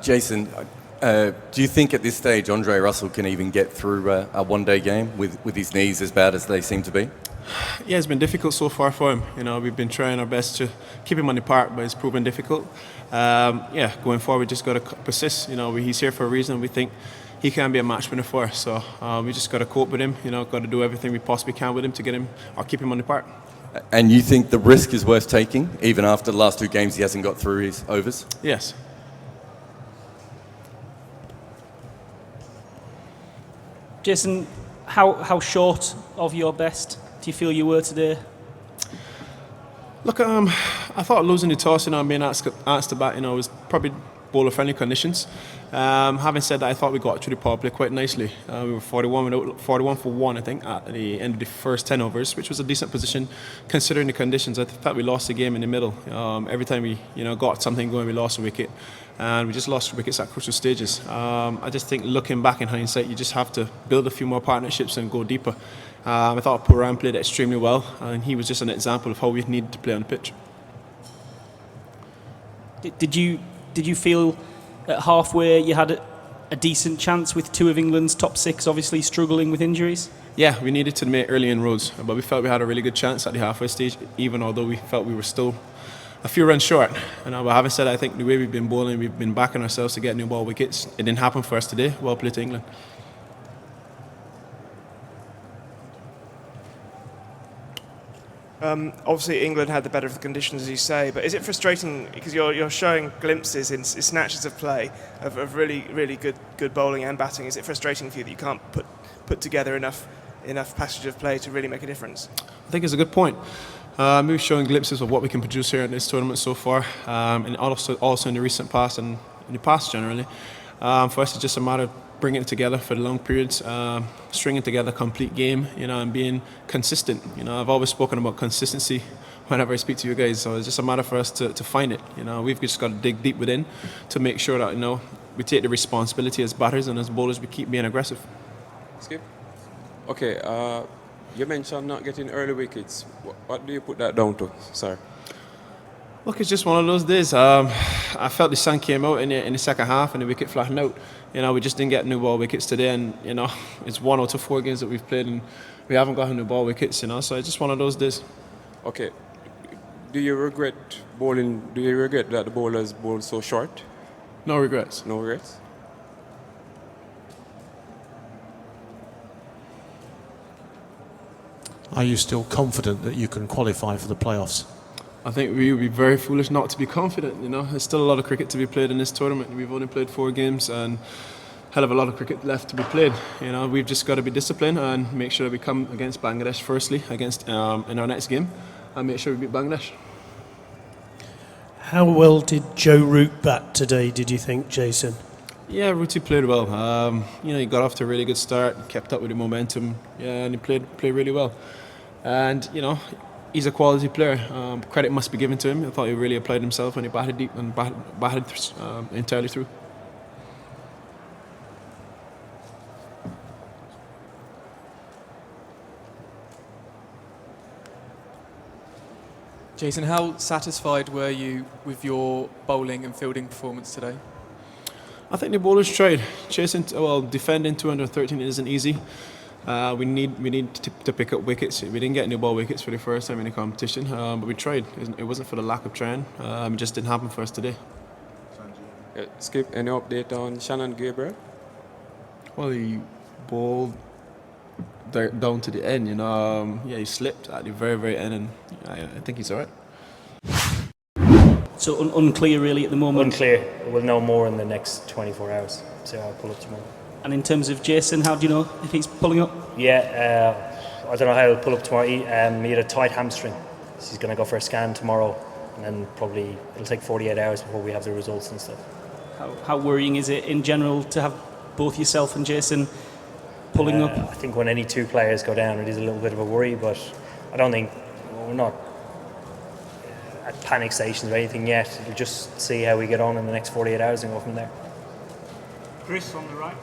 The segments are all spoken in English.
Jason, do you think at this stage Andre Russell can even get through a one-day game with his knees as bad as they seem to be? Yeah, it's been difficult so far for him. We've been trying our best to keep him on the park, but it's proven difficult. Going forward, we just got to persist. He's here for a reason. We think he can be a match winner for us. So we just got to cope with him. Got to do everything we possibly can with him to get him or keep him on the park. And you think the risk is worth taking, even after the last 2 games he hasn't got through his overs? Yes. Jason, how short of your best do you feel you were today? Look, I thought losing the toss, and being asked to bat, was probably bowler-friendly conditions. Having said that, I thought we got through the power play quite nicely. We were 41 for 1, I think, at the end of the first 10 overs, which was a decent position considering the conditions. I thought we lost the game in the middle. Every time we, got something going, we lost a wicket, and we just lost wickets at crucial stages. I just think, looking back in hindsight, you just have to build a few more partnerships and go deeper. I thought Pooran played extremely well, and he was just an example of how we needed to play on the pitch. Did you feel at halfway you had a decent chance with 2 of England's top 6 obviously struggling with injuries? Yeah, we needed to make early inroads, but we felt we had a really good chance at the halfway stage, even although we felt we were still a few runs short. But having said that, I think the way we've been bowling, we've been backing ourselves to get new ball wickets. It didn't happen for us today. Well played to England. Obviously, England had the better of the conditions, as you say, but is it frustrating because you're showing glimpses in snatches of play of really, really good bowling and batting? Is it frustrating for you that you can't put together enough passage of play to really make a difference? I think it's a good point. We've shown glimpses of what we can produce here in this tournament so far, and also in the recent past and in the past generally. For us, it's just a matter of bringing it together for the long periods, stringing together a complete game, and being consistent. I've always spoken about consistency whenever I speak to you guys, so it's just a matter for us to find it. We've just got to dig deep within to make sure that, we take the responsibility as batters, and as bowlers we keep being aggressive. Skip. Okay, you mentioned not getting early wickets. What do you put that down to? Sorry. Look, it's just one of those days. I felt the sun came out in the second half and the wicket flattened out. We just didn't get new ball wickets today, and it's 1 out of 4 games that we've played and we haven't got new ball wickets. So it's just one of those days. Okay. Do you regret bowling? Do you regret that the bowlers bowled so short? No regrets. No regrets. Are you still confident that you can qualify for the playoffs? I think we would be very foolish not to be confident. There's still a lot of cricket to be played in this tournament. We've only played 4 games and hell of a lot of cricket left to be played. We've just got to be disciplined and make sure that we come against Bangladesh firstly in our next game, and make sure we beat Bangladesh. How well did Joe Root bat today, did you think, Jason? Yeah, Rooty played well. He got off to a really good start, kept up with the momentum, and he played really well. And he's a quality player. Credit must be given to him. I thought he really applied himself when he batted deep and batted entirely through. Jason, how satisfied were you with your bowling and fielding performance today? I think the bowlers tried. Defending 213 isn't easy. We need to pick up wickets. We didn't get new ball wickets for the first time in the competition, but we tried. It wasn't for the lack of trying. It just didn't happen for us today. Skip, any update on Shannon Gabriel? Well, he bowled down to the end. He slipped at the very, very end, and I think he's all right. So unclear really at the moment? Unclear. We'll know more in the next 24 hours. So I'll pull up tomorrow. And in terms of Jason, how do you know if he's pulling up? Yeah, I don't know how he'll pull up tomorrow. He had a tight hamstring. So he's going to go for a scan tomorrow, and then probably it'll take 48 hours before we have the results and stuff. How worrying is it in general to have both yourself and Jason pulling up? I think when any 2 players go down, it is a little bit of a worry, but I don't think we're not at panic stations or anything yet. We'll just see how we get on in the next 48 hours and go from there. Chris on the right.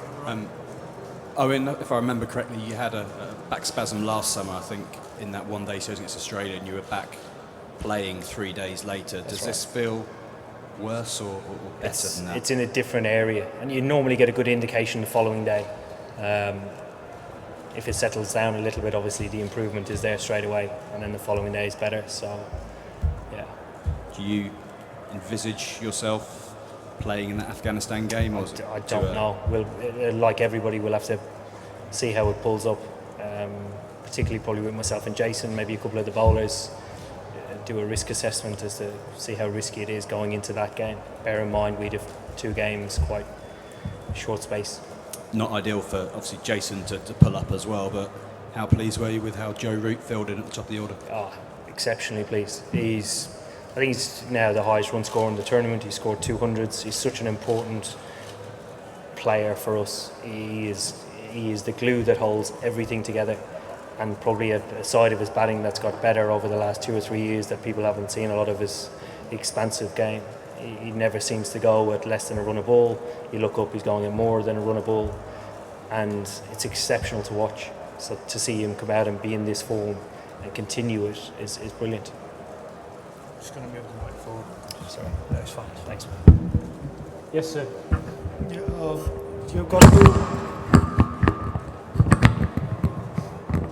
Owen, if I remember correctly, you had a back spasm last summer, I think, in that one day series against Australia, and you were back playing 3 days later. Does this feel worse or better than that? It's in a different area, and you normally get a good indication the following day. If it settles down a little bit, obviously the improvement is there straight away, and then the following day is better. So, yeah. Do you envisage yourself playing in that Afghanistan game? Or I don't know. Like everybody, we'll have to see how it pulls up. Particularly probably with myself and Jason, maybe a couple of the bowlers, do a risk assessment as to see how risky it is going into that game. Bear in mind we'd have 2 games quite short space. Not ideal for obviously Jason to pull up as well, but how pleased were you with how Joe Root filled in at the top of the order? Exceptionally pleased. I think he's now the highest run scorer in the tournament. He scored 200s. He's such an important player for us. He is the glue that holds everything together, and probably a side of his batting that's got better over the last 2 or 3 years that people haven't seen a lot of his expansive game. He never seems to go at less than a run a ball. You look up, he's going at more than a run a ball, and it's exceptional to watch. So to see him come out and be in this form and continue it is brilliant. Just going to move the mic forward. Sorry, no, it's fine. Thanks. Yes, sir. You've got to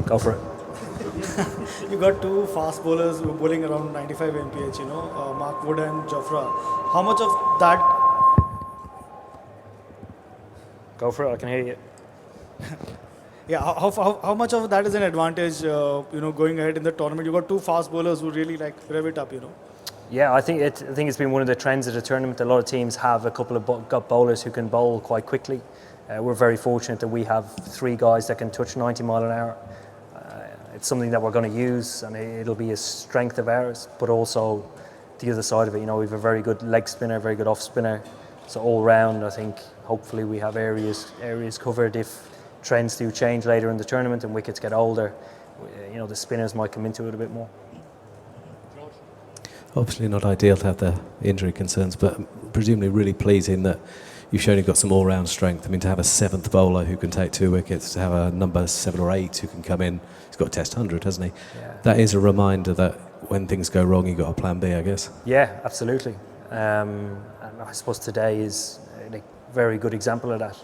go for it. You got 2 fast bowlers who are bowling around 95 mph. Mark Wood and Jofra. How much of that? Go for it. I can hear you. Yeah. How much of that is an advantage? Going ahead in the tournament, you got 2 fast bowlers who really rev it up. Yeah, I think it's been one of the trends of the tournament. A lot of teams have a couple of got bowlers who can bowl quite quickly. We're very fortunate that we have 3 guys that can touch 90 mile an hour. It's something that we're going to use, and it'll be a strength of ours, but also the other side of it, we have a very good leg spinner, very good off spinner. So all round, I think hopefully we have areas covered. If trends do change later in the tournament and wickets get older, the spinners might come into it a bit more. Obviously not ideal to have the injury concerns, but presumably really pleasing that you've shown you've got some all-round strength. I mean, to have a 7th bowler who can take 2 wickets, to have a number 7 or 8 who can come in, he's got a test 100, hasn't he? Yeah. That is a reminder that when things go wrong, you've got a plan B, I guess. Yeah, absolutely. And I suppose today is a very good example of that.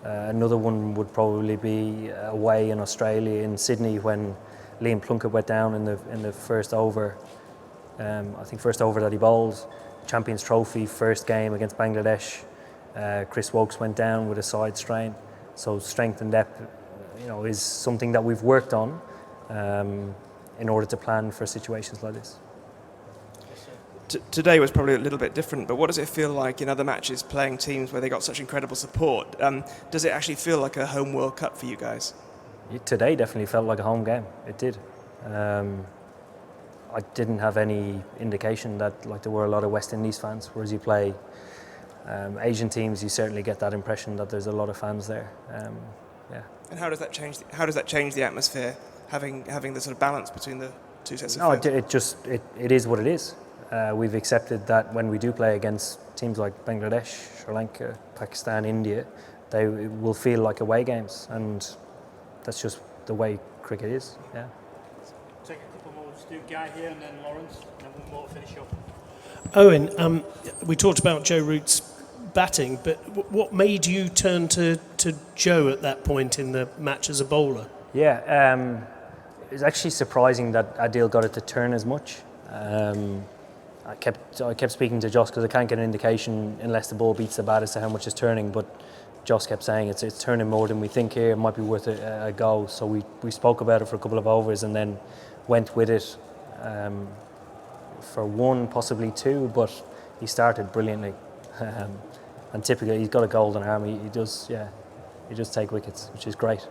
Another one would probably be away in Australia, in Sydney, when Liam Plunkett went down in the first over. I think first over that he bowled, Champions Trophy, first game against Bangladesh. Chris Wokes went down with a side strain. So strength and depth, is something that we've worked on in order to plan for situations like this. Today was probably a little bit different, but what does it feel like in other matches playing teams where they got such incredible support? Does it actually feel like a home World Cup for you guys? Today definitely felt like a home game. It did. I didn't have any indication that there were a lot of West Indies fans, whereas you play Asian teams, you certainly get that impression that there's a lot of fans there. Yeah. And how does that change? How does that change the atmosphere? Having the sort of balance between the 2 sets of fans? It is what it is. We've accepted that when we do play against teams like Bangladesh, Sri Lanka, Pakistan, India, they will feel like away games, and that's just the way cricket is. Yeah. Take a couple more. Let's do Guy here and then Lawrence, and then one more to finish up. Eoin, we talked about Joe Root's batting, but what made you turn to Joe at that point in the match as a bowler? Yeah, it was actually surprising that Adil got it to turn as much. I kept speaking to Joss because I can't get an indication unless the ball beats the bat as to how much it's turning, but Joss kept saying it's turning more than we think here, it might be worth a go. So we spoke about it for a couple of overs and then went with it for 1, possibly 2, but he started brilliantly. And typically he's got a golden arm, he does take wickets, which is great.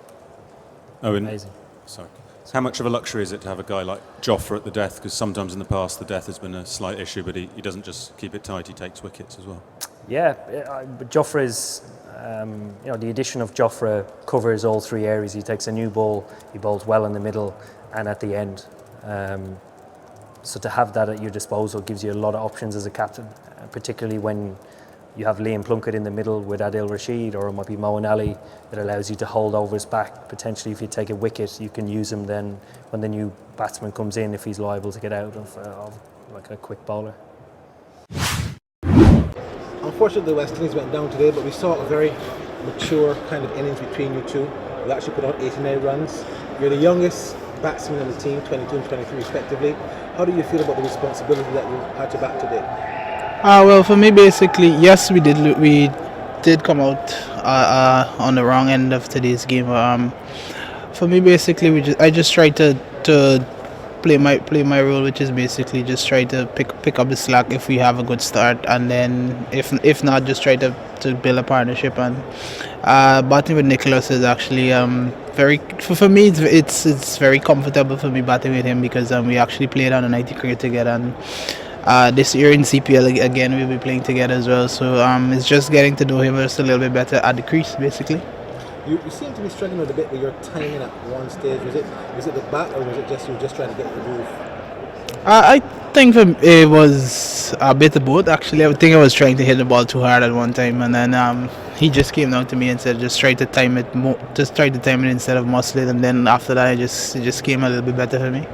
Amazing. Sorry. How much of a luxury is it to have a guy like Jofra at the death? Because sometimes in the past the death has been a slight issue, but he doesn't just keep it tight, he takes wickets as well. Yeah, but Jofra is, the addition of Jofra covers all 3 areas. He takes a new ball, he bowls well in the middle and at the end. So to have that at your disposal gives you a lot of options as a captain, particularly when you have Liam Plunkett in the middle with Adil Rashid, or it might be Moeen Ali. It allows you to hold overs back. Potentially, if you take a wicket, you can use him then when the new batsman comes in, if he's liable to get out of like a quick bowler. Unfortunately, the West Indies went down today, but we saw a very mature kind of innings between you two. You actually put out 89 runs. You're the youngest batsman on the team, 22 and 23 respectively. How do you feel about the responsibility that you had to bat today? Well, for me, basically, yes, we did come out on the wrong end of today's game. For me, basically, I just tried to play my role, which is basically just try to pick up the slack if we have a good start, and then if not, just try to build a partnership. And batting with Nicholas is actually very for me. It's very comfortable for me batting with him because we actually played on a 90 cricket together, and this year in CPL again we'll be playing together as well. So it's just getting to know him just a little bit better at the crease, basically. You seem to be struggling a bit with your timing at one stage. Was it the bat, or was it just you were just trying to get the move? I think it was a bit of both, actually. I think I was trying to hit the ball too hard at one time, and then he just came down to me and said, just try to time it instead of muscle it, and then after that it just came a little bit better for me.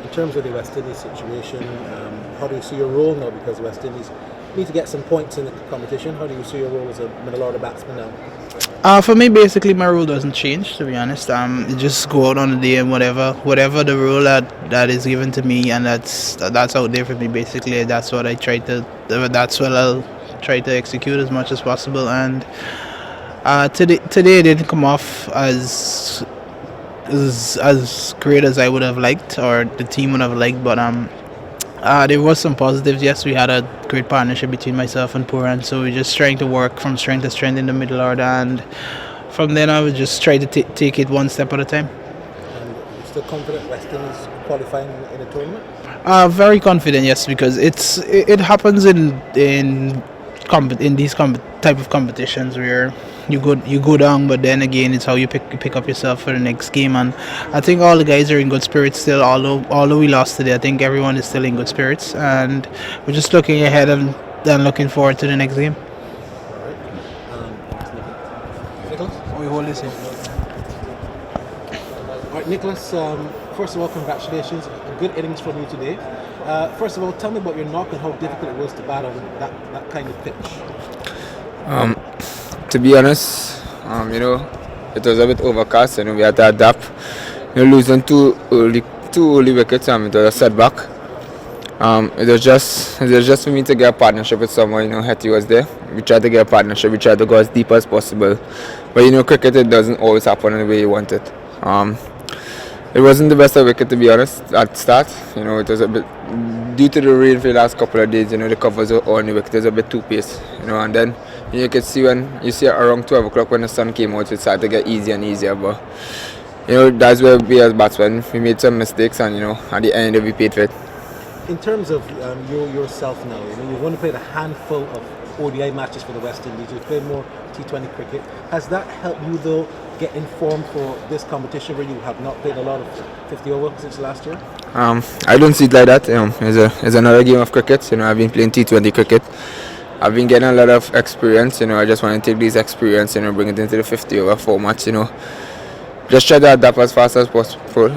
In terms of the West Indies situation, how do you see your role now? Because West Indies need to get some points in the competition. How do you see your role as a middle order batsman now? For me, basically, my role doesn't change, to be honest. Just go out on the day and whatever the role that is given to me, and that's out there for me. Basically, that's what I'll try to execute as much as possible. And today it didn't come off as great as I would have liked, or the team would have liked, but there was some positives. Yes, we had a great partnership between myself and Pooran, so we're just trying to work from strength to strength in the middle order, and from then I would just try to take it one step at a time. And you're still confident West Indies qualifying in the tournament? Very confident, yes, because it happens in these type of competitions where you go down, but then again it's how you pick up yourself for the next game. And I think all the guys are in good spirits still, although we lost today. I think everyone is still in good spirits, and we're just looking ahead and looking forward to the next game. Nicholas? We hold this in. All right, Nicholas, first of all, congratulations. A good innings from you today. First of all, tell me about your knock and how difficult it was to bat on that kind of pitch. To be honest, it was a bit overcast, and we had to adapt. Losing two early wickets, it was a setback. It was just for me to get a partnership with someone. Hetty was there. We tried to get a partnership. We tried to go as deep as possible. But cricket, it doesn't always happen in the way you want it. It wasn't the best of wicket, to be honest, at the start. It was a bit, due to the rain for the last couple of days, the covers were on the wicket, it was a bit too pace. And then you could see when you see around 12 o'clock when the sun came out, it started to get easier and easier. But that's where we as batsmen, we made some mistakes, and at the end we paid for it. In terms of yourself now, you've only played a handful of ODI matches for the West Indies. You've played more T20 cricket. Has that helped you though get informed for this competition where you have not played a lot of 50 over since last year? I don't see it like that. It's another game of cricket. I've been playing T20 cricket. I've been getting a lot of experience. I just want to take this experience, bring it into the 50 over format. Just try to adapt as fast as possible.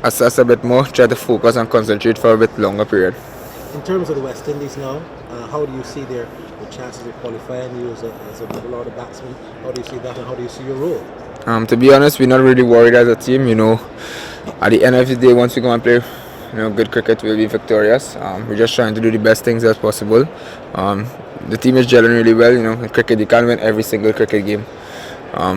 Assess a bit more. Try to focus and concentrate for a bit longer period. In terms of the West Indies now, how do you see their chances of qualifying you as a middle order batsman? How do you see that, and how do you see your role? To be honest, we're not really worried as a team. At the end of the day, once we go and play good cricket, we'll be victorious. We're just trying to do the best things as possible. The team is gelling really well. In cricket, you can't win every single cricket game.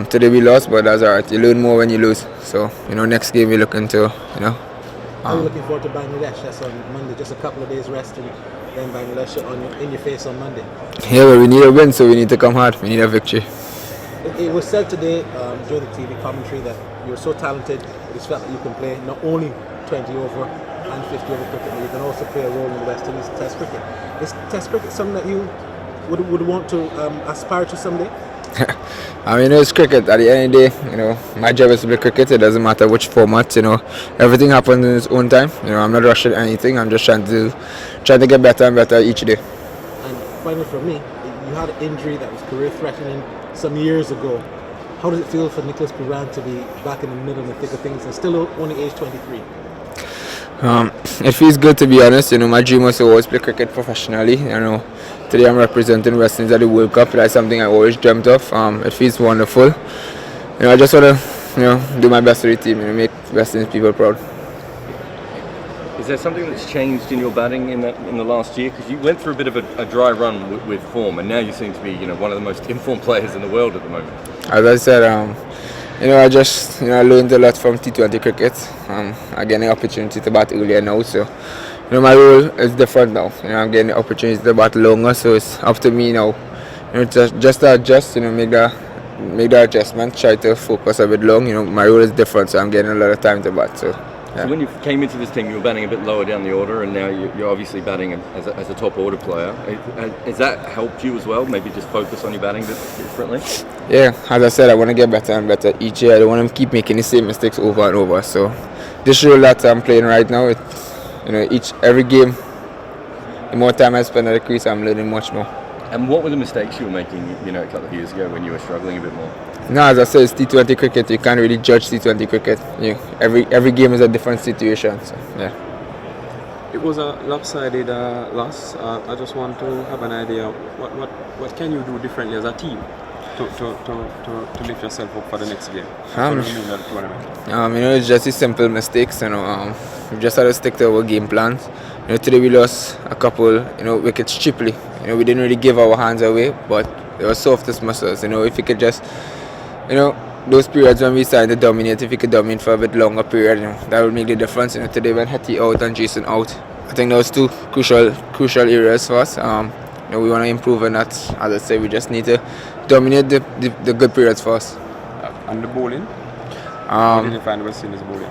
Today we lost, but that's alright. You learn more when you lose. So next game we look into Are you looking forward to Bangladesh? That's on Monday. Just a couple of days rest, and then Bangladesh in your face on Monday. Yeah, but we need a win, so we need to come hard. We need a victory. It was said today during the TV commentary that you're so talented, it's felt that you can play not only 20 over and 50 over cricket, but you can also play a role in the West Indies Test cricket. Is Test cricket something that you would want to aspire to someday? It's cricket. At the end of the day, my job is to play cricket. It doesn't matter which format. Everything happens in its own time. I'm not rushing anything. I'm just trying to get better and better each day. And finally, for me, you had an injury that was career-threatening some years ago. How does it feel for Nicholas Pooran to be back in the middle and the thick of things and still only age 23? It feels good, to be honest. You know, my dream was to always play cricket professionally. You know, today I'm representing West Indies at the World Cup. That's something I always dreamt of. It feels wonderful. You know, I just want to, do my best for the team and make West Indies people proud. Is there something that's changed in your batting in the last year? Because you went through a bit of a dry run with form, and now you seem to be, one of the most informed players in the world at the moment. As I said, I just I learned a lot from T20 cricket. I get an opportunity to bat earlier now, so my role is different now. I'm getting the opportunity to bat longer, so it's up to me now. Just to adjust, make the adjustment, try to focus a bit long. My role is different, so I'm getting a lot of time to bat. So. Yeah. So when you came into this team, you were batting a bit lower down the order, and now you're obviously batting as a top order player. Has that helped you as well? Maybe just focus on your batting a bit differently? Yeah, as I said, I want to get better and better each year. I don't want to keep making the same mistakes over and over. So this role that I'm playing right now, every game, the more time I spend at the crease, I'm learning much more. And what were the mistakes you were making, a couple of years ago when you were struggling a bit more? No, as I said, it's T20 cricket. You can't really judge T20 cricket. Every game is a different situation. So, yeah. It was a lopsided loss. I just want to have an idea. What can you do differently as a team to lift yourself up for the next game? It's just the simple mistakes. We just had to stick to our game plans. Today we lost a couple, wickets cheaply. We didn't really give our hands away, but they were softest muscles. If we could just, those periods when we started to dominate, if we could dominate for a bit longer period, that would make the difference. Today when Hetty out and Jason out, I think those two crucial areas for us. We want to improve on that. As I say, we just need to dominate the good periods for us. And the bowling? How did you find West Indies bowling?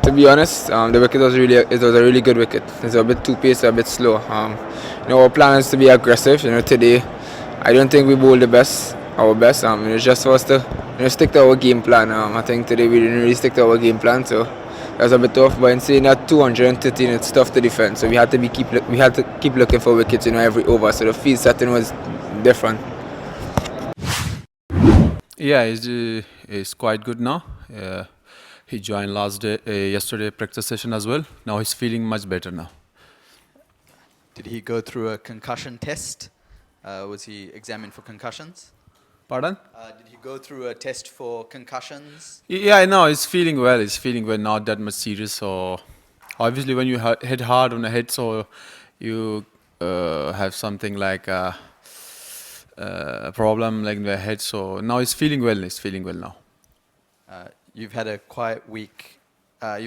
To be honest, the wicket was a really good wicket. It's a bit too pacey, a bit slow. Our plan is to be aggressive. Today, I don't think we bowled our best. It's just for us to stick to our game plan. I think today we didn't really stick to our game plan, so that's a bit tough. But in saying that, 213, it's tough to defend. So we had to keep looking for wickets, every over. So the field setting was different. Yeah, he's quite good now. He joined yesterday practice session as well. Now he's feeling much better now. Did he go through a concussion test? Was he examined for concussions? Pardon? Did he go through a test for concussions? Yeah, I know. He's feeling well. He's feeling well, not that much serious. So obviously when you hit hard on the head, so you have something like a problem like in the head. So now he's feeling well. He's feeling well now. You've had a quiet week. On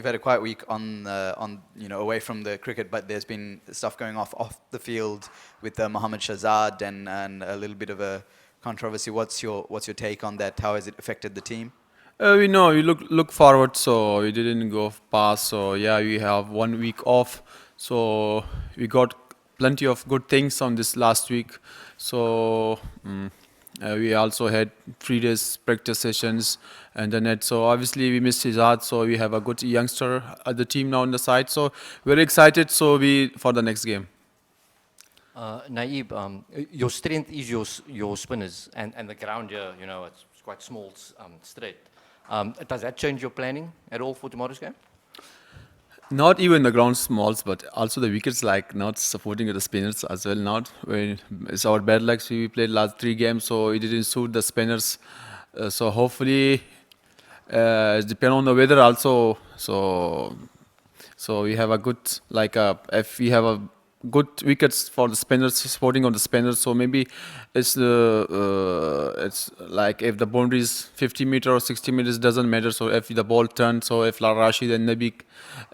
away from the cricket, but there's been stuff going off the field with Mohammad Shahzad and a little bit of a controversy. What's your take on that? How has it affected the team? We know we look forward, so we didn't go past. So yeah, we have 1 week off. So we got plenty of good things on this last week. So we also had 3 days practice sessions and the net. So obviously we missed Shahzad. So we have a good youngster at the team now on the side. So very excited. So for the next game. Naib, your strength is your spinners and the ground here. It's quite small, straight. Does that change your planning at all for tomorrow's game? Not even the ground smalls, but also the wickets not supporting the spinners as well. Not when it's our bad luck. We played last 3 games, so it didn't suit the spinners. So hopefully, it depends on the weather also. So we have a good if we have a good wickets for the spinners, supporting on the spinners. So maybe it's like if the boundary is 50 meters or 60 meters, doesn't matter. So if the ball turns, so if Rashid and Naib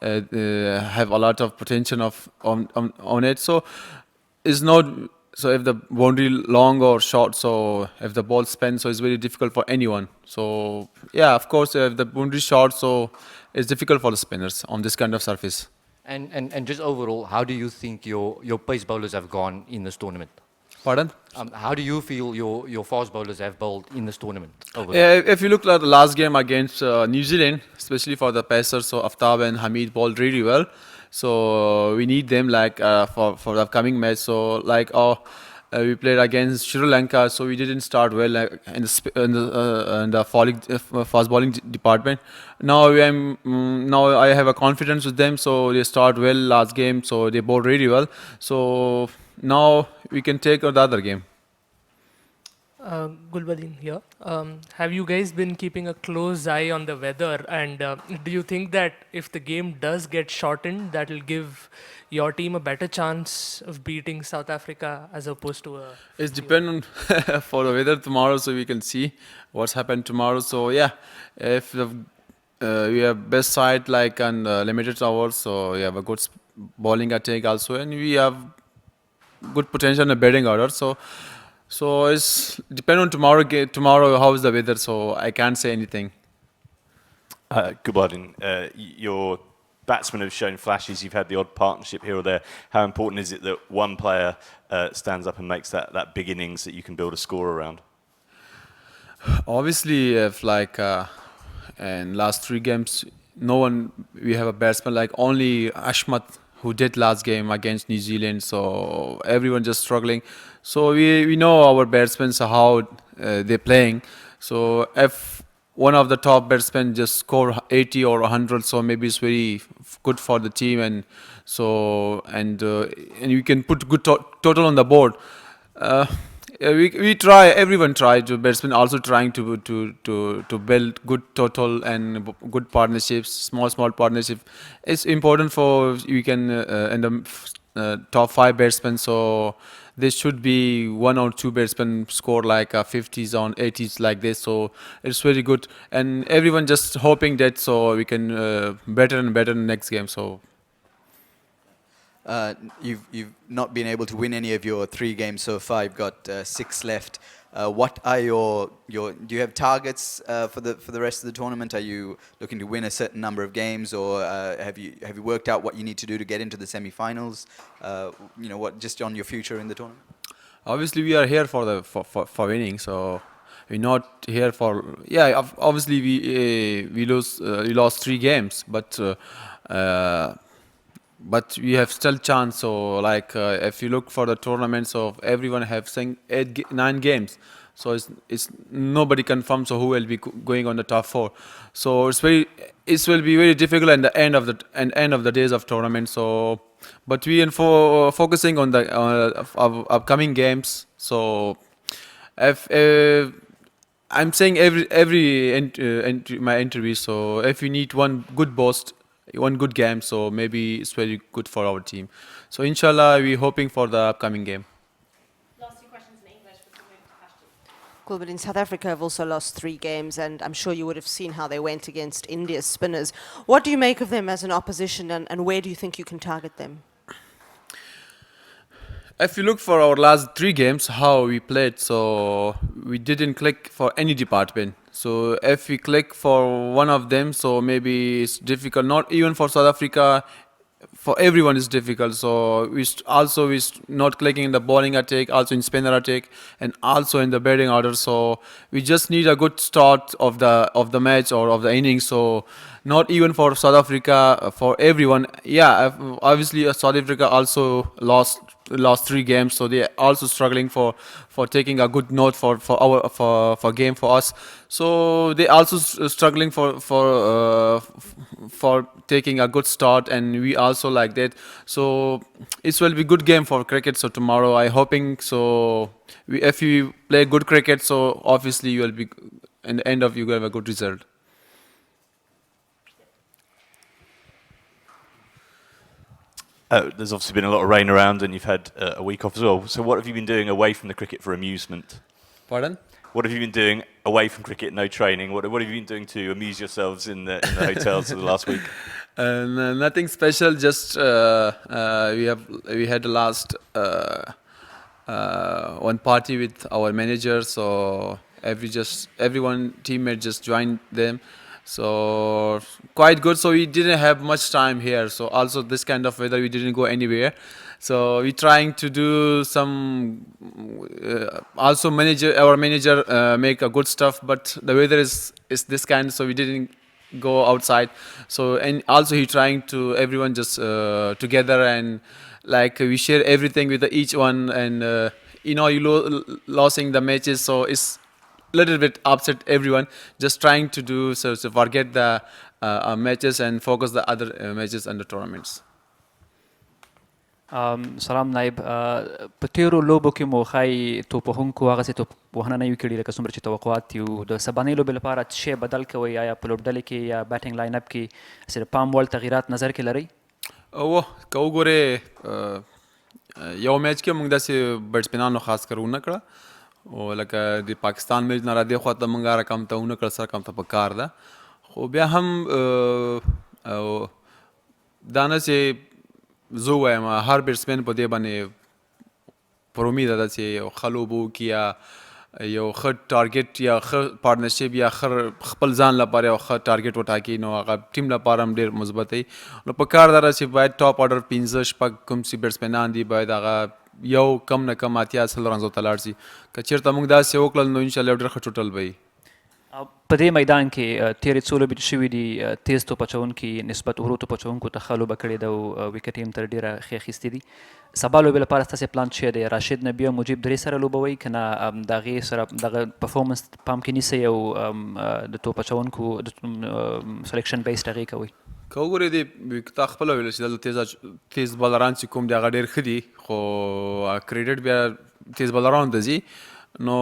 have a lot of potential on it, so it's not. So if the boundary long or short, so if the ball spins, so it's very difficult for anyone. So yeah, of course, if the boundary is short, so it's difficult for the spinners on this kind of surface. And just overall, how do you think your pace bowlers have gone in this tournament? Pardon? How do you feel your fast bowlers have bowled in this tournament? If you look at the last game against New Zealand, especially for the pacers, so Aftab and Hamid bowled really well. So we need them for the upcoming match. So we played against Sri Lanka, so we didn't start well in the fast bowling department. Now now I have a confidence with them, so they start well last game, so they bowl really well. So now we can take the other game. Gulbadin here. Have you guys been keeping a close eye on the weather? And do you think that if the game does get shortened, that will give your team a better chance of beating South Africa as opposed to a... It's depend on for the weather tomorrow, so we can see what's happened tomorrow. So yeah, if we have best side like on limited hours, so we have a good bowling attack also, and we have good potential in the batting order. So it's depend on tomorrow. Tomorrow, how is the weather? So I can't say anything. Gulbadin, your batsmen have shown flashes. You've had the odd partnership here or there. How important is it that one player stands up and makes that big innings that you can build a score around? Obviously, if like in last 3 games, no one we have a batsman like only Ashmat who did last game against New Zealand. So everyone just struggling. So we know our batsmen how they're playing. So if one of the top batsmen just score 80 or 100, so maybe it's very good for the team, and so and you can put good total on the board. We try. Everyone try to batsmen also trying to build good total and good partnerships, small partnerships. It's important for we can in the top 5 batsmen. So there should be 1 or 2 batsmen score like 50s on 80s like this. So it's very good, and everyone just hoping that so we can better and better in the next game. So. You've not been able to win any of your 3 games so far. You've got 6 left. What are your do you have targets for the rest of the tournament? Are you looking to win a certain number of games, or have you worked out what you need to do to get into the semi-finals? What just on your future in the tournament? Obviously, we are here for winning. So we're not here for obviously we lost 3 games, but we have still chance. So like if you look for the tournament, so everyone have 9 games. So it's nobody confirmed. So who will be going on the top 4? So it will be very difficult at the end of the days of tournament. So but we are focusing on the upcoming games. So if I'm saying every my interview. So if we need one good boost, one good game, so maybe it's very good for our team. So inshallah, we're hoping for the upcoming game. Last 2 questions in English before we move to Pashto. Gulbadin, South Africa have also lost 3 games, and I'm sure you would have seen how they went against India's spinners. What do you make of them as an opposition, and where do you think you can target them? If you look for our last 3 games, how we played, so we didn't click for any department. So if we click for one of them, so maybe it's difficult. Not even for South Africa, for everyone it's difficult. So we not clicking in the bowling attack, also in spinner attack, and also in the batting order. So we just need a good start of the match or of the innings. So not even for South Africa, for everyone. Yeah, obviously South Africa also lost 3 games, so they're also struggling for taking a good note for game for us. So they also struggling for taking a good start, and we also like that. So it will be good game for cricket. So tomorrow I hoping so if you play good cricket, so obviously you will be in the end of you will have a good result. There's obviously been a lot of rain around, and you've had a week off as well. So what have you been doing away from the cricket for amusement? Pardon? What have you been doing away from cricket, no training? What have you been doing to amuse yourselves in the hotels for the last week? Nothing special, just we had the last one party with our manager, so everyone teammate just joined them. So quite good. So we didn't have much time here. So also this kind of weather, we didn't go anywhere. So we're trying to do some. Also, our manager make a good stuff, but the weather is this kind, so we didn't go outside. So and also he trying to everyone just together, and like we share everything with each one, and losing the matches, so it's little bit upset everyone. Just trying to do so forget the matches and focus the other matches and the tournaments. سلام نایب په تیرو لوبو کې مو ښایي توپوهونکو هغسې توپوهنه نه وي کړې لکه څومره چې توقعات دي د سبانۍ لوبې لپاره څه شی بدل کوئ آیا په لوبډلې کې یا بیټینګ لاین اپ کې د پام وړ تغییرات نظر کې لرئ که وګورې یو میچ کې موږ داسې بیټسمینانو خاص کر ونه کړه او لکه د پاکستان میچ نه را دې خوا ته موږ هغه کم ته ونه کړه سره کم ته په کار ده خو بیا هم دا نه چې زه وایم هر بیټسمین په دې باندې پر امید ده چې یو ښه لوبه وکړي یا یو ښه ټارګیټ یا ښه پارټنرشپ یا خپل ځان لپاره یو ښه ټارګیټ وټاکي نو هغه ټیم لپاره هم ډېر مثبت وي نو په کار دا ده چې باید ټاپ آرډر 15 شپږ کوم چې بیټسمینان دي باید هغه یو کم نه کم اتیا سل رنزو ته لاړ شي که چېرته موږ داسې وکړل نو انشاءالله ډېر ښه ټوټل به وي په دې میدان کې تیرې څو لوبې شوي دي تیز توپ اچوونکي نسبت ورو توپ اچوونکو ته ښه لوبه کړې ده او ویکټ یې هم تر ډېره ښې اخیستې دي سبا لوبې لپاره ستاسې پلان څه دی راشد نبي او مجیب درې سره لوبوئ که نه د هغې سره دغه پرفارمنس پام کې نیسئ او د توپ اچوونکو سلیکشن بیسډ هغې کوئ که وګورې د تا خپله ویل چې دلته تیز بالران چې کوم دی هغه ډېر ښه دي خو کریډټ بیا تیز بالرانو ته ځي نو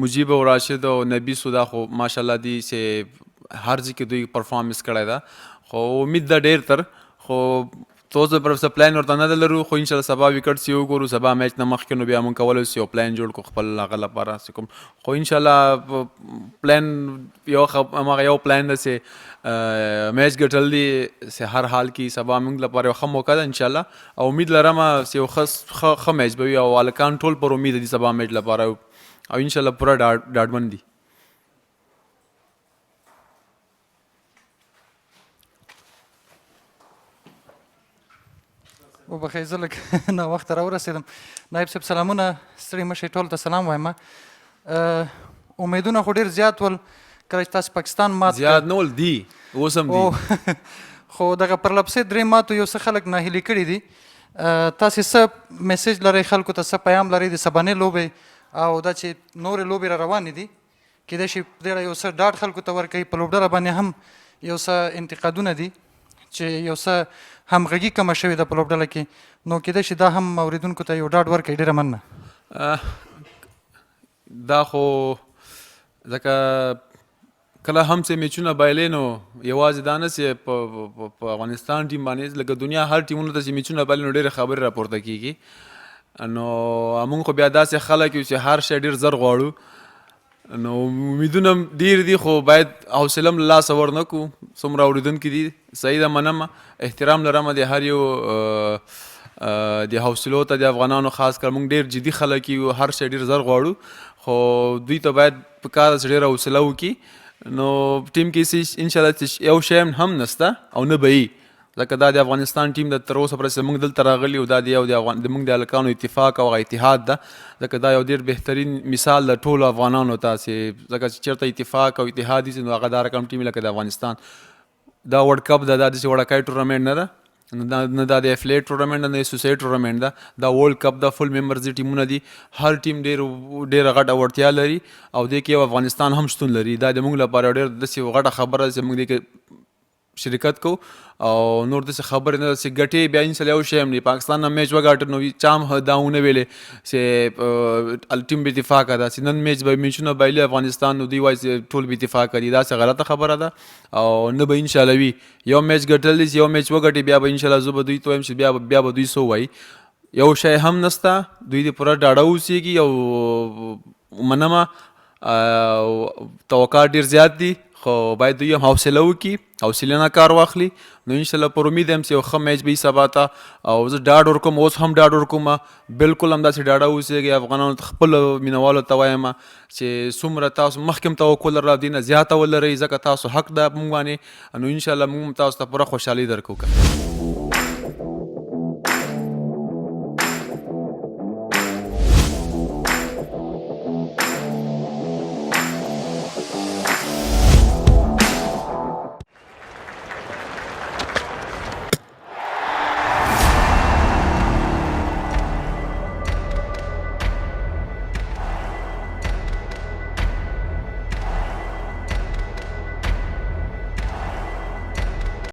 مجیب او راشد او نبی سودا خو ماشاءالله دي چې هر ځای کې دوی پرفارمنس کړی ده خو امید ده ډېر تر خو توس پر څه پلان ورته نه لرو خو انشاءالله سبا وکټ سی وګورو سبا میچ نه مخکې نو بیا موږ کولی شو یو پلان جوړ کړو خپل هغه لپاره چې کوم خو انشاءالله پلان هماغه یو پلان ده چې میچ ګټل دي چې هر حال کې سبا موږ لپاره یو ښه موقع ده انشاءالله او امید لرم چې یو ښه میچ به وي او هلکان ټول پر امید دي سبا میچ لپاره او انشاءالله پوره ډاډمن دي وبخښئ زه لږ ناوخته راورسېدم نایب صاحب سلامونه ستړي مه شئ ټولو ته سلام وایم امیدونه خو ډېر زیات ول کله چې تاسو پاکستان مات زیات نه ول دي اوس هم دي خو دغه پرلپسې درې ماتو یو څه خلک ناهیلي کړي دي تاسې څه میسیج لرئ خلکو ته څه پیام لرئ د سبانۍ لوبې او دا چې نورې لوبې را روانې دي کیدای شي په دې یو څه ډاډ خلکو ته ورکوي په لوبډله باندې هم یو څه انتقادونه دي چې یو څه همغږي کمه شوې ده په لوبډله کې نو کیدای شي دا هم اورېدونکو ته یو ډاډ ورکوي ډېره مننه دا خو ځکه کله هم چې میچونه بایلې نو یوازې دا نه چې په افغانستان ټیم باندې لکه دنیا هر ټیمونو ته چې میچونه بایلې نو ډېرې خبرې راپورته کېږي نو موږ خو بیا داسې خلک یو چې هر شی ډېر زر غواړو نو امیدونه ډېر دي خو باید حوصله هم له لاسه ورنه کړو څومره اورېدونکي دي صحیح ده منم احترام لرم د هر یو د حوصلو ته د افغانانو خاص کر موږ ډېر جدي خلک یو هر شی ډېر زر غواړو خو دوی ته باید په کار چې ډېره حوصله وکړي نو ټیم کې انشاءالله یو شی هم نشته او نه به وي ځکه دا د افغانستان ټیم د تر اوسه پورې موږ دلته راغلي او دا د موږ د هلکانو اتفاق او اتحاد ده ځکه دا یو ډېر بهترین مثال د ټولو افغانانو ته چې ځکه چې چېرته اتفاق او اتحاد وي نو هغه دا رقم ټیم لکه د افغانستان دا ورلډ کپ ده دا داسې وړوکی ټورنمنټ نه ده نه دا د افلیټ ټورنمنټ نه د ایسوسیټ ټورنمنټ ده دا ورلډ کپ ده فل ممبرز دي ټیمونه دي هر ټیم ډېره غټه وړتیا لري او دې کې یو افغانستان هم شتون لري دا د موږ لپاره ډېر داسې غټه خبره ده چې موږ دې کې شرکت کو او نور داسې خبرې نه چې ګټې بیا انشاءالله یو شی هم نه پاکستان نه میچ وګاټه نو چا هم دا ونه ویلې چې ټیم بې اتفاقه ده چې نن میچونه بایلي افغانستان نو دوی وایي چې ټول بې اتفاقه دي داسې غلطه خبره ده او نه به انشاءالله وي یو میچ ګټلی چې یو میچ وګټي بیا به انشاءالله زه به دوی ته وایم چې بیا به دوی څه وایي یو شی هم نشته دوی دې پوره ډاډه اوسېږي او منمه توقعات ډېر زیات دي خو باید دوی هم حوصله وکړي حوصلې نه کار واخلي نو انشاءالله پر امید یم چې یو ښه میچ به وي سبا ته او زه ډاډ ورکوم اوس هم ډاډ ورکوم بلکل همداسې ډاډه اوسېږئ افغانانو ته خپلو مینوالو ته وایم چې څومره تاسو مخکې هم توکل لرئ دې نه زیاته ولرئ ځکه تاسو حق ده موږ باندې نو انشاءالله موږ هم تاسو ته پوره خوشحالي درکوو